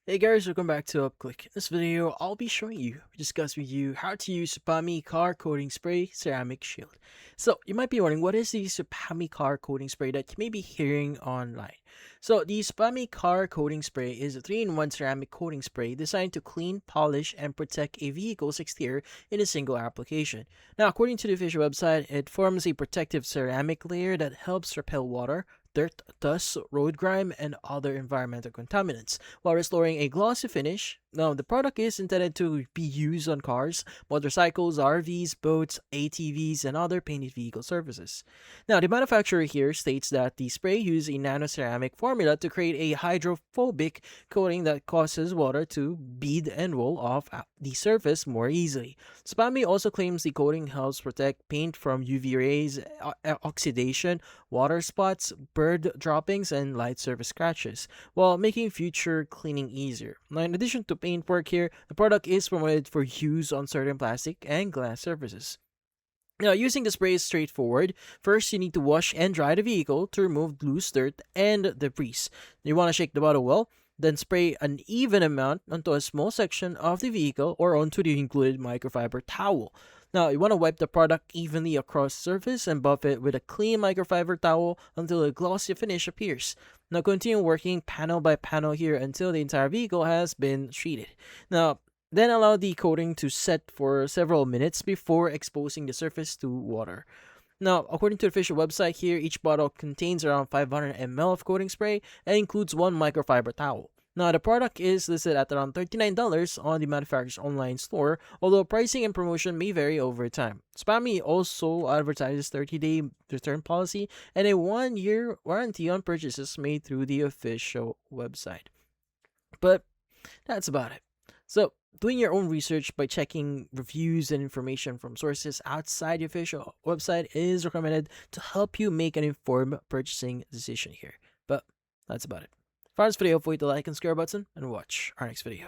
Hey guys, welcome back to UpClick. In this video, I'll be showing you, discuss with you how to use Sopami Car Coating Spray Ceramic Shield. So, you might be wondering, what is the Sopami Car Coating Spray that you may be hearing online? So, the Sopami Car Coating Spray is a 3-in-1 ceramic coating spray designed to clean, polish, and protect a vehicle's exterior in a single application. Now, according to the official website, it forms a protective ceramic layer that helps repel water, dirt, dust, road grime, and other environmental contaminants, while restoring a glossy finish. Now, the product is intended to be used on cars, motorcycles, RVs, boats, ATVs, and other painted vehicle surfaces. Now, the manufacturer here states that the spray uses a nanoceramic formula to create a hydrophobic coating that causes water to bead and roll off the surface more easily. Spamy also claims the coating helps protect paint from UV rays, oxidation, water spots, bird droppings, and light surface scratches, while making future cleaning easier. Now, in addition to paintwork here, the product is promoted for use on certain plastic and glass surfaces. Now, using the spray is straightforward. First, you need to wash and dry the vehicle to remove loose dirt and debris. You want to shake the bottle well, then spray an even amount onto a small section of the vehicle or onto the included microfiber towel. Now, you want to wipe the product evenly across the surface and buff it with a clean microfiber towel until a glossy finish appears. Now, continue working panel by panel here until the entire vehicle has been treated. Now, then allow the coating to set for several minutes before exposing the surface to water. Now, according to the official website here, each bottle contains around 500 ml of coating spray and includes one microfiber towel. Now, the product is listed at around $39 on the manufacturer's online store, although pricing and promotion may vary over time. Spamy also advertises 30-day return policy and a 1-year warranty on purchases made through the official website. But that's about it. So, doing your own research by checking reviews and information from sources outside the official website is recommended to help you make an informed purchasing decision here. But that's about it. For this video, feel free to like and subscribe button and watch our next video.